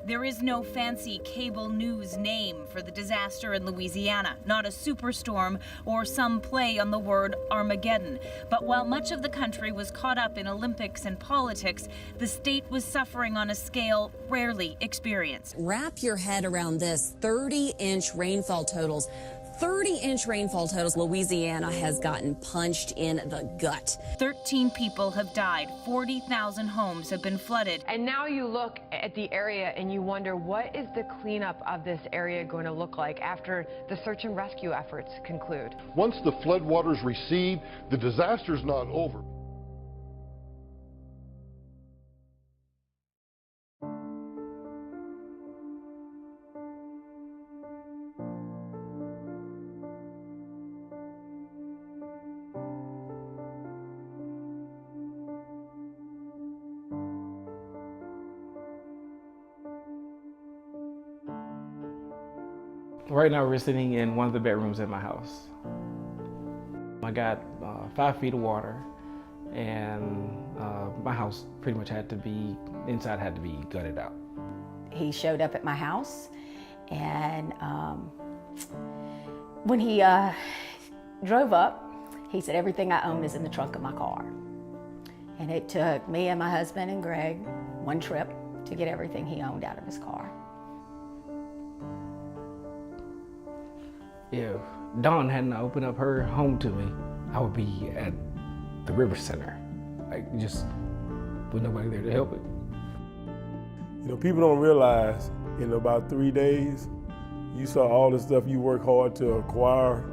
There is no fancy cable news name for the disaster in Louisiana, not a superstorm or some play on the word Armageddon. But while much of the country was caught up in Olympics and politics, the state was suffering on a scale rarely experienced. Wrap your head around this: 30-inch rainfall totals. 30-inch rainfall totals. Louisiana has gotten punched in the gut. 13 people have died. 40,000 homes have been flooded. And now you look at the area and you wonder, what is the cleanup of this area going to look like after the search and rescue efforts conclude? Once the floodwaters recede, the disaster's not over. Right now we're sitting in one of the bedrooms in my house. I got 5 feet of water, and my house pretty much had to be, inside had to be gutted out. He showed up at my house, and when he drove up, he said, "Everything I own is in the trunk of my car." And it took me and my husband and Greg one trip to get everything he owned out of his car. If Dawn hadn't opened up her home to me, I would be at the River Center, like just with nobody there to help it. You know, people don't realize in about 3 days, you saw all the stuff you work hard to acquire.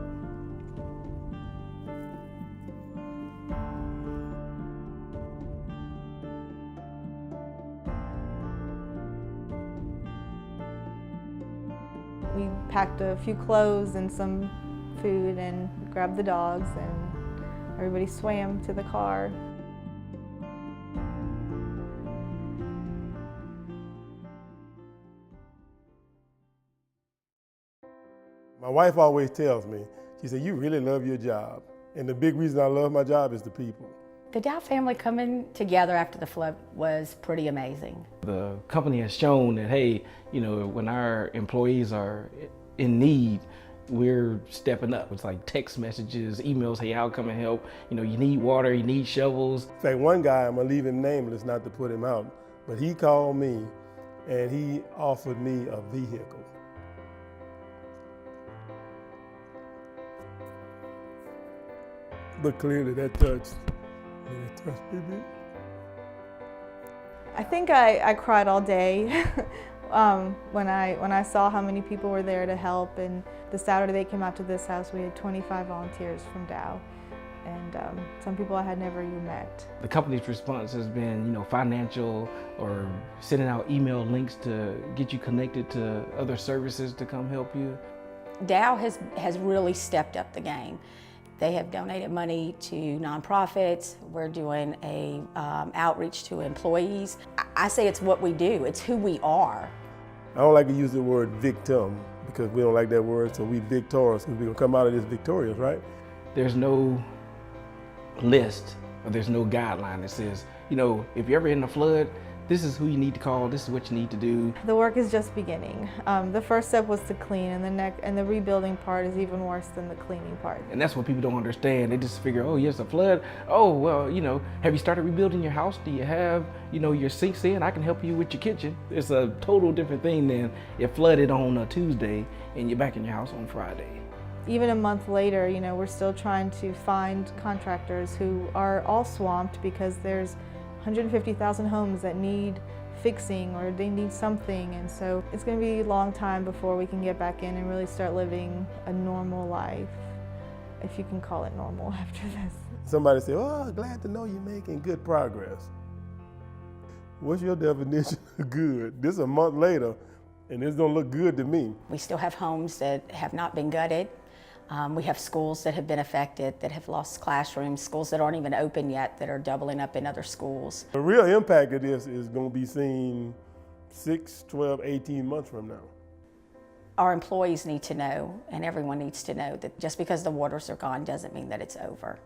We packed a few clothes and some food and grabbed the dogs, and everybody swam to the car. My wife always tells me, she said, "You really love your job." And the big reason I love my job is the people. The Dow family coming together after the flood was pretty amazing. The company has shown that, hey, you know, when our employees are in need, we're stepping up. It's like text messages, emails, "Hey, I'll come and help. You know, you need water, you need shovels." In fact, one guy, I'm gonna leave him nameless not to put him out, but he called me and he offered me a vehicle. But clearly that touched me. I think I cried all day when I saw how many people were there to help. And the Saturday they came out to this house, we had 25 volunteers from Dow, and some people I had never even met. The company's response has been, you know, financial or sending out email links to get you connected to other services to come help you. Dow has really stepped up the game. They have donated money to nonprofits. We're doing a outreach to employees. I say it's what we do. It's who we are. I don't like to use the word victim because we don't like that word, so we victorious, because we're gonna come out of this victorious, right? There's no list or there's no guideline that says, you know, if you're ever in a flood, this is who you need to call, this is what you need to do. The work is just beginning. The first step was to clean, and the rebuilding part is even worse than the cleaning part. And that's what people don't understand. They just figure, oh, yes, a flood. Oh, well, you know, have you started rebuilding your house? Do you have, you know, your sinks in? I can help you with your kitchen. It's a total different thing than it flooded on a Tuesday and you're back in your house on Friday. Even a month later, you know, we're still trying to find contractors who are all swamped because there's 150,000 homes that need fixing or they need something, and so it's going to be a long time before we can get back in and really start living a normal life, if you can call it normal after this. Somebody said, "Oh, glad to know you're making good progress." What's your definition of good? This is a month later and it's going to look good to me. We still have homes that have not been gutted. We have schools that have been affected, that have lost classrooms, schools that aren't even open yet, that are doubling up in other schools. The real impact of this is going to be seen 6, 12, 18 months from now. Our employees need to know, and everyone needs to know, that just because the waters are gone doesn't mean that it's over.